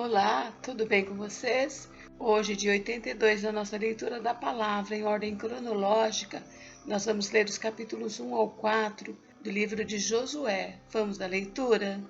Olá, tudo bem com vocês? Hoje, dia 82 da nossa leitura da palavra em ordem cronológica, nós vamos ler os capítulos 1 ao 4 do livro de Josué. Vamos à leitura?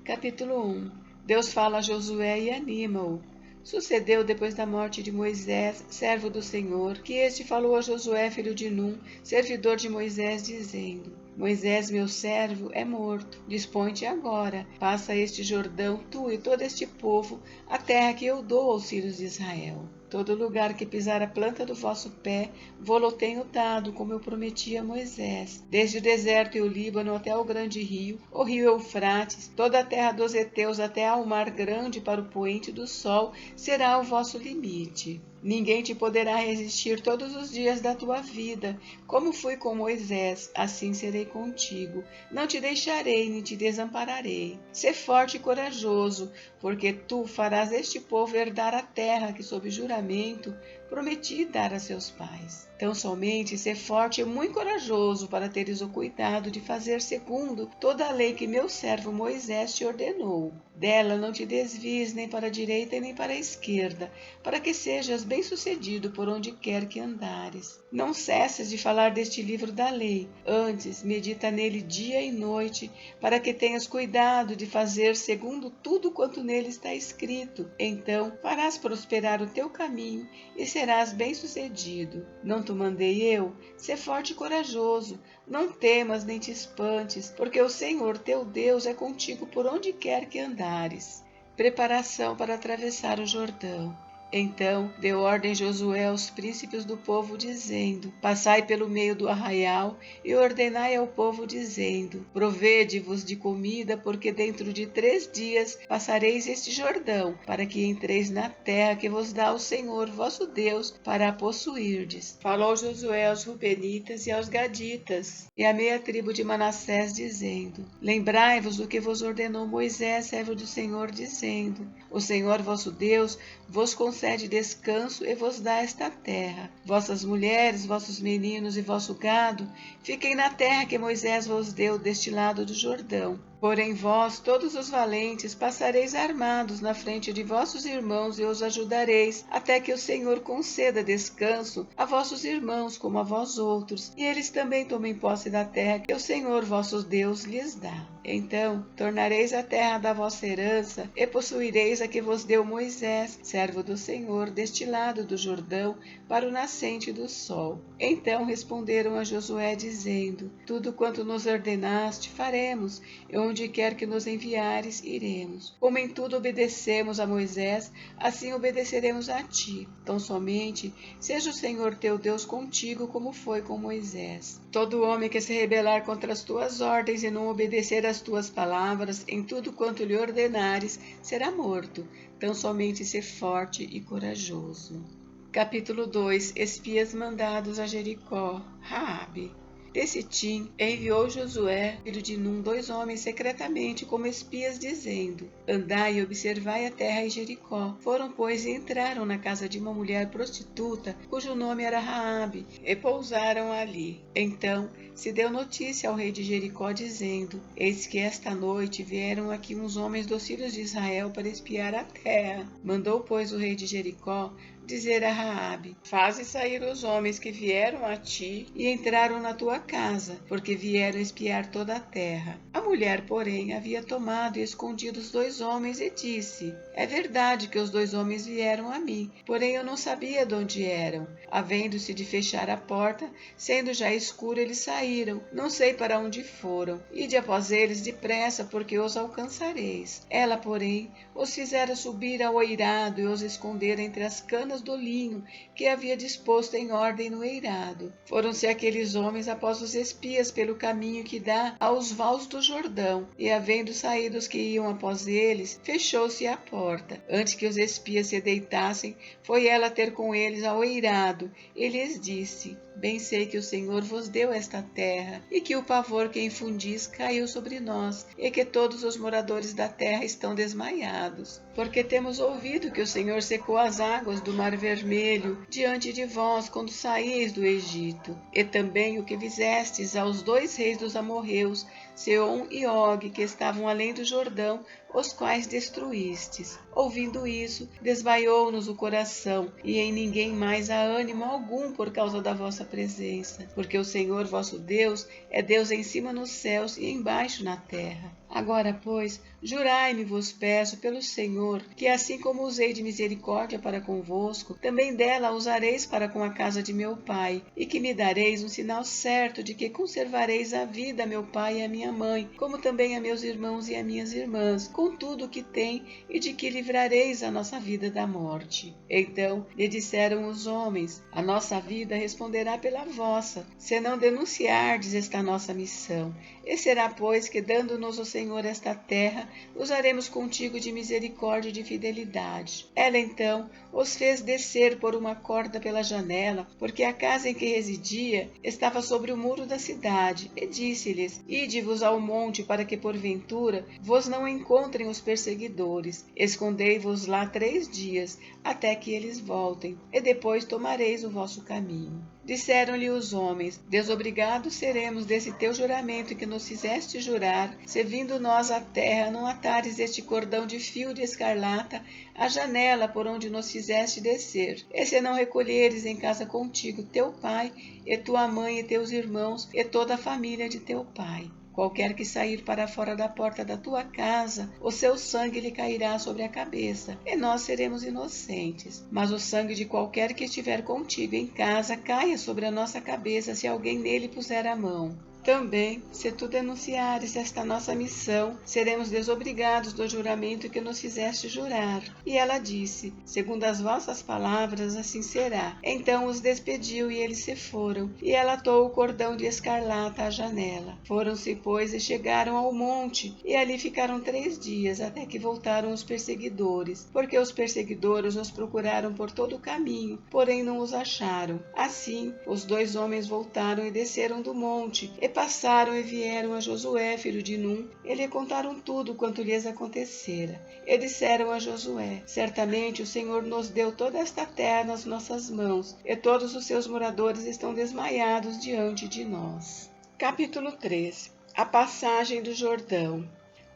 Capítulo 1. Deus fala a Josué e anima-o. Sucedeu depois da morte de Moisés, servo do Senhor, que este falou a Josué, filho de Num, servidor de Moisés, dizendo: Moisés, meu servo, é morto. Dispõe-te agora, passa este Jordão, tu e todo este povo, a terra que eu dou aos filhos de Israel. Todo lugar que pisar a planta do vosso pé, vô-lo tenho dado, como eu prometi a Moisés. Desde o deserto e o Líbano até o grande rio, o rio Eufrates, toda a terra dos heteus até ao mar grande para o poente do sol, será o vosso limite. Ninguém te poderá resistir todos os dias da tua vida. Como fui com Moisés, assim serei contigo. Não te deixarei, nem te desampararei. Sê forte e corajoso, porque tu farás este povo herdar a terra que, sob juramento, prometi dar a seus pais. Tão somente sê forte e muito corajoso para teres o cuidado de fazer segundo toda a lei que meu servo Moisés te ordenou. Dela não te desvies nem para a direita nem para a esquerda, para que sejas bem-sucedido por onde quer que andares. Não cesses de falar deste livro da lei, antes medita nele dia e noite, para que tenhas cuidado de fazer segundo tudo quanto nele está escrito. Então farás prosperar o teu caminho e serás bem-sucedido. Não te mandei eu? Sê forte e corajoso, não temas nem te espantes, porque o Senhor teu Deus é contigo por onde quer que andares. Preparação para atravessar o Jordão. Então deu ordem Josué aos príncipes do povo, dizendo: Passai pelo meio do arraial e ordenai ao povo, dizendo: Provede-vos de comida, porque dentro de 3 dias passareis este Jordão, para que entreis na terra que vos dá o Senhor vosso Deus para a possuirdes. Falou Josué aos Rubenitas e aos Gaditas e à meia tribo de Manassés, dizendo: Lembrai-vos do que vos ordenou Moisés, servo do Senhor, dizendo: O Senhor vosso Deus vos concede descanso e vos dá esta terra. Vossas mulheres, vossos meninos e vosso gado fiquem na terra que Moisés vos deu deste lado do Jordão. Porém vós, todos os valentes, passareis armados na frente de vossos irmãos e os ajudareis, até que o Senhor conceda descanso a vossos irmãos como a vós outros, e eles também tomem posse da terra que o Senhor vosso Deus lhes dá. Então tornareis a terra da vossa herança e possuireis a que vos deu Moisés, servo do Senhor, deste lado do Jordão, para o nascente do sol. Então responderam a Josué, dizendo: Tudo quanto nos ordenaste faremos, e onde quer que nos enviares, iremos. Como em tudo obedecemos a Moisés, assim obedeceremos a ti. Tão somente seja o Senhor teu Deus contigo, como foi com Moisés. Todo homem que se rebelar contra as tuas ordens e não obedecer às tuas palavras, em tudo quanto lhe ordenares, será morto. Tão somente ser forte e corajoso. Capítulo 2. Espias mandados a Jericó. Raabe. Desse Tim enviou Josué, filho de Num, 2 homens secretamente como espias, dizendo: Andai e observai a terra em Jericó. Foram, pois, e entraram na casa de uma mulher prostituta, cujo nome era Raabe, e pousaram ali. Então se deu notícia ao rei de Jericó, dizendo: Eis que esta noite vieram aqui uns homens dos filhos de Israel para espiar a terra. Mandou, pois, o rei de Jericó dizer a Raabe: Faze sair os homens que vieram a ti e entraram na tua casa, porque vieram espiar toda a terra. A mulher, porém, havia tomado e escondido os 2 homens e disse: É verdade que os 2 homens vieram a mim, porém eu não sabia de onde eram. Havendo-se de fechar a porta, sendo já escuro, eles saíram. Não sei para onde foram. Ide após eles depressa, porque os alcançareis. Ela, porém, os fizera subir ao eirado e os escondera entre as canas do linho que havia disposto em ordem no eirado. Foram-se aqueles homens após os espias pelo caminho que dá aos vales do Jordão, e havendo saído os que iam após eles, fechou-se a porta. Antes que os espias se deitassem, foi ela ter com eles ao eirado, e lhes disse: Bem sei que o Senhor vos deu esta terra, e que o pavor que infundis caiu sobre nós, e que todos os moradores da terra estão desmaiados. Porque temos ouvido que o Senhor secou as águas do Mar Vermelho diante de vós quando saíis do Egito, e também o que fizeste fizestes aos 2 reis dos amorreus, Seom e Og, que estavam além do Jordão, os quais destruístes. Ouvindo isso, desvaiou-nos o coração, e em ninguém mais há ânimo algum por causa da vossa presença, porque o Senhor vosso Deus é Deus em cima nos céus e embaixo na terra. Agora, pois, jurai-me, vos peço, pelo Senhor, que assim como usei de misericórdia para convosco, também dela usareis para com a casa de meu pai, e que me dareis um sinal certo de que conservareis a vida a meu pai e a minha mãe, como também a meus irmãos e a minhas irmãs, com tudo o que tem, e de que livrareis a nossa vida da morte. Então lhe disseram os homens: a nossa vida responderá pela vossa, se não denunciardes esta nossa missão. E será, pois, que dando-nos o Senhor esta terra, usaremos contigo de misericórdia e de fidelidade. Ela então os fez descer por uma corda pela janela, porque a casa em que residia estava sobre o muro da cidade, e disse-lhes: ide-vos ao monte, para que porventura vos não encontrem os perseguidores. Escondei-vos lá 3 dias, até que eles voltem, e depois tomareis o vosso caminho. Disseram-lhe os homens: desobrigados seremos desse teu juramento que nos fizeste jurar, se vindo nós à terra não atares este cordão de fio de escarlata à janela por onde nos fizeste descer, e se não recolheres em casa contigo teu pai, e tua mãe, e teus irmãos, e toda a família de teu pai. Qualquer que sair para fora da porta da tua casa, o seu sangue lhe cairá sobre a cabeça, e nós seremos inocentes. Mas o sangue de qualquer que estiver contigo em casa caia sobre a nossa cabeça, se alguém nele puser a mão. Também, se tu denunciares esta nossa missão, seremos desobrigados do juramento que nos fizeste jurar. E ela disse: segundo as vossas palavras, assim será. Então os despediu e eles se foram. E ela atou o cordão de escarlata à janela. Foram-se, pois, e chegaram ao monte, e ali ficaram 3 dias, até que voltaram os perseguidores, porque os perseguidores os procuraram por todo o caminho, porém não os acharam. Assim, os 2 homens voltaram e desceram do monte, e passaram e vieram a Josué, filho de Num, e lhe contaram tudo quanto lhes acontecera. E disseram a Josué: certamente o Senhor nos deu toda esta terra nas nossas mãos, e todos os seus moradores estão desmaiados diante de nós. Capítulo 3. A passagem do Jordão.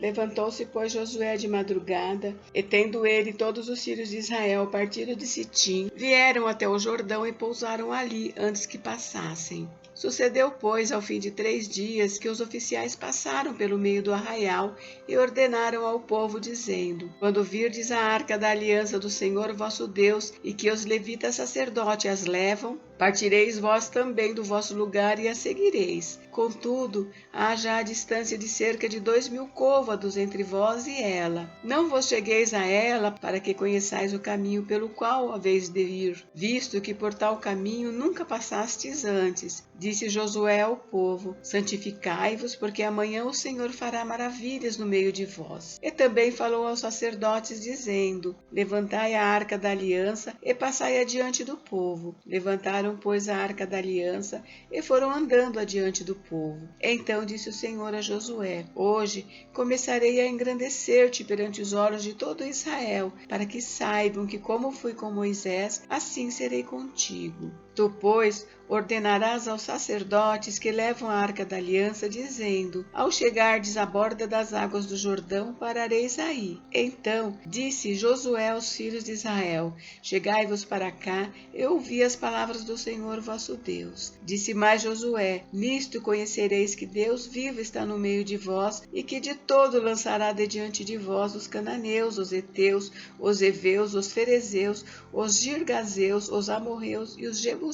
Levantou-se, pois, Josué de madrugada, e tendo ele e todos os filhos de Israel partido de Sitim, vieram até o Jordão e pousaram ali antes que passassem. Sucedeu, pois, ao fim de 3 dias, que os oficiais passaram pelo meio do arraial e ordenaram ao povo, dizendo: quando virdes a arca da aliança do Senhor vosso Deus, e que os levitas sacerdotes as levam, partireis vós também do vosso lugar e a seguireis. Contudo, haja a distância de cerca de 2.000 côvados entre vós e ela. Não vos chegueis a ela, para que conheçais o caminho pelo qual haveis de ir, visto que por tal caminho nunca passastes antes. Disse Josué ao povo: santificai-vos, porque amanhã o Senhor fará maravilhas no meio de vós. E também falou aos sacerdotes, dizendo: levantai a arca da aliança e passai adiante do povo. Levantaram, pois, a arca da aliança e foram andando adiante do povo. Então disse o Senhor a Josué: hoje começarei a engrandecer-te perante os olhos de todo Israel, para que saibam que, como fui com Moisés, assim serei contigo. Tu, pois, ordenarás aos sacerdotes que levam a arca da aliança, dizendo: ao chegardes à borda das águas do Jordão, parareis aí. Então disse Josué aos filhos de Israel: chegai-vos para cá e ouvi as palavras do Senhor vosso Deus. Disse mais Josué: nisto conhecereis que Deus vivo está no meio de vós, e que de todo lançará de diante de vós os cananeus, os heteus, os heveus, os ferezeus, os girgazeus, os amorreus e os jebuseus.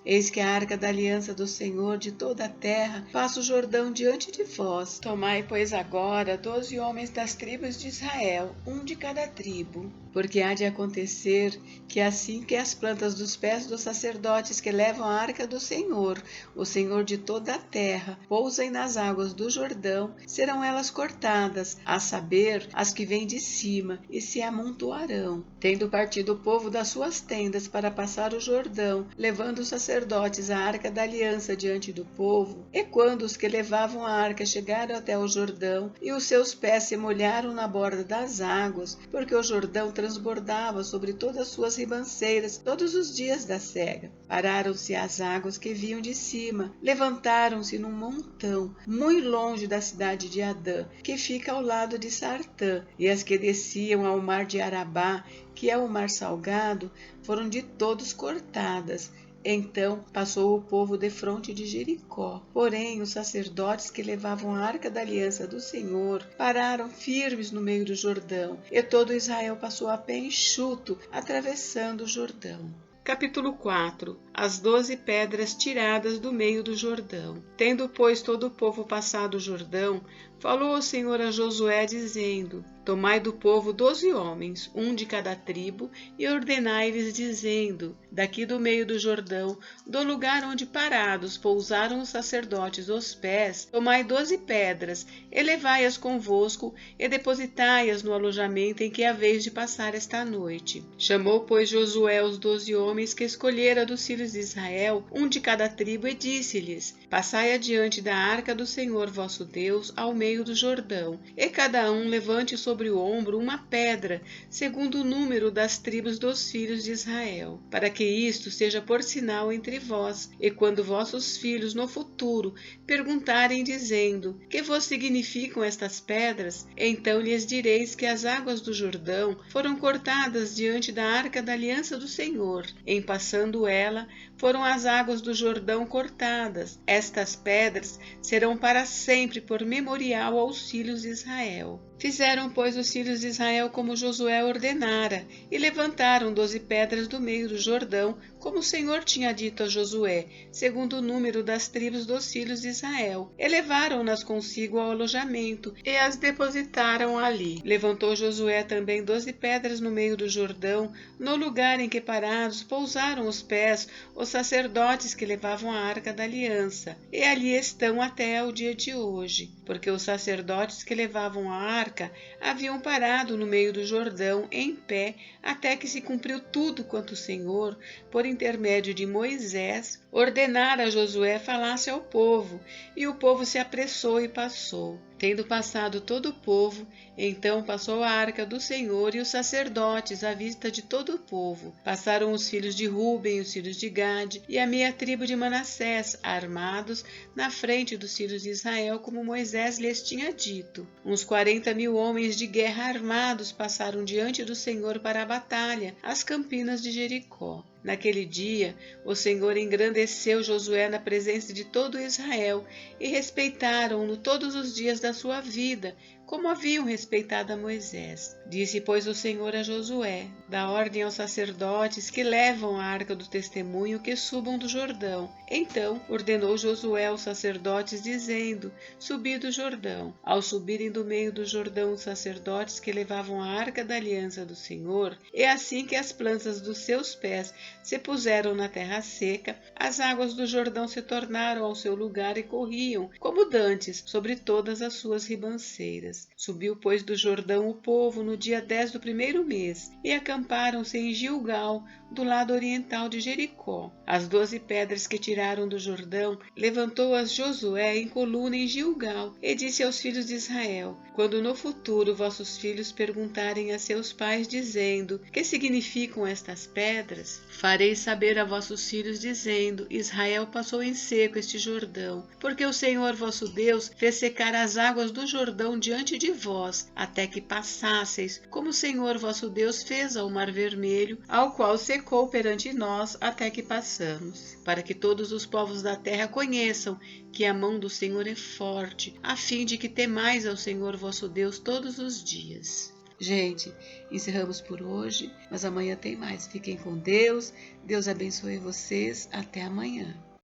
Eis que a arca da aliança do Senhor de toda a terra passa o Jordão diante de vós. Tomai, pois, agora 12 homens das tribos de Israel, um de cada tribo. Porque há de acontecer que assim que as plantas dos pés dos sacerdotes que levam a arca do Senhor, o Senhor de toda a terra, pousem nas águas do Jordão, serão elas cortadas, a saber, as que vêm de cima, e se amontoarão. Tendo partido o povo das suas tendas para passar o Jordão, levando os sacerdotes a arca da aliança diante do povo. E quando os que levavam a arca chegaram até o Jordão, e os seus pés se molharam na borda das águas, porque o Jordão transbordava sobre todas as suas ribanceiras todos os dias da cega. Pararam-se as águas que vinham de cima, levantaram-se num montão, muito longe da cidade de Adã, que fica ao lado de Sartã, e as que desciam ao mar de Arabá, que é o mar salgado, foram de todos cortadas. Então passou o povo defronte de Jericó. Porém, os sacerdotes que levavam a arca da aliança do Senhor pararam firmes no meio do Jordão, e todo Israel passou a pé enxuto, atravessando o Jordão. Capítulo 4. As 12 pedras tiradas do meio do Jordão. Tendo, pois, todo o povo passado o Jordão, falou o Senhor a Josué, dizendo: Tomai do povo 12 homens, um de cada tribo, e ordenai-lhes, dizendo: Daqui do meio do Jordão, do lugar onde parados pousaram os sacerdotes os pés, tomai 12 pedras, e levai-as convosco, e depositai-as no alojamento em que haveis de passar esta noite. Chamou, pois, Josué os 12 homens que escolhera dos filhos de Israel, um de cada tribo, e disse-lhes: Passai adiante da arca do Senhor vosso Deus ao meio do Jordão, e cada um levante sobre o ombro uma pedra, segundo o número das tribos dos filhos de Israel, para que isto seja por sinal entre vós, e quando vossos filhos no futuro perguntarem, dizendo: Que vos significam estas pedras? Então lhes direis que as águas do Jordão foram cortadas diante da arca da aliança do Senhor. Em passando ela, foram as águas do Jordão cortadas. Estas pedras serão para sempre por memorial aos filhos de Israel. Fizeram, pois, os filhos de Israel como Josué ordenara, e levantaram 12 pedras do meio do Jordão, como o Senhor tinha dito a Josué, segundo o número das tribos dos filhos de Israel. E levaram-nas consigo ao alojamento, e as depositaram ali. Levantou Josué também 12 pedras no meio do Jordão, no lugar em que parados pousaram os pés os sacerdotes que levavam a arca da aliança. E ali estão até ao dia de hoje, porque os sacerdotes que levavam a arca haviam parado no meio do Jordão em pé, até que se cumpriu tudo quanto o Senhor, por intermédio de Moisés, ordenara a Josué falasse ao povo, e o povo se apressou e passou. Tendo passado todo o povo, então passou a arca do Senhor e os sacerdotes à vista de todo o povo. Passaram os filhos de Ruben, os filhos de Gade e a meia tribo de Manassés, armados, na frente dos filhos de Israel, como Moisés lhes tinha dito. Uns 40.000 homens de guerra armados passaram diante do Senhor para a batalha, às campinas de Jericó. Naquele dia, o Senhor engrandeceu Josué na presença de todo Israel, e respeitaram-no todos os dias da sua vida, como haviam respeitado a Moisés. Disse, pois, o Senhor a Josué: dá ordem aos sacerdotes que levam a arca do testemunho que subam do Jordão. Então ordenou Josué aos sacerdotes, dizendo: subi do Jordão. Ao subirem do meio do Jordão os sacerdotes que levavam a arca da aliança do Senhor, e assim que as plantas dos seus pés se puseram na terra seca, as águas do Jordão se tornaram ao seu lugar e corriam, como dantes, sobre todas as suas ribanceiras. Subiu, pois, do Jordão o povo no dia 10 do primeiro mês, e acamparam-se em Gilgal, do lado oriental de Jericó. As 12 pedras que tiraram do Jordão levantou-as Josué em coluna em Gilgal, e disse aos filhos de Israel: quando no futuro vossos filhos perguntarem a seus pais, dizendo: que significam estas pedras? Fareis saber a vossos filhos, dizendo: Israel passou em seco este Jordão, porque o Senhor vosso Deus fez secar as águas do Jordão diante de vós, até que passasseis, como o Senhor vosso Deus fez ao Mar Vermelho, ao qual secou perante nós até que passamos, para que todos os povos da terra conheçam que a mão do Senhor é forte, a fim de que temais ao Senhor vosso Deus todos os dias. Gente, encerramos por hoje, mas amanhã tem mais. Fiquem com Deus, Deus abençoe vocês, até amanhã.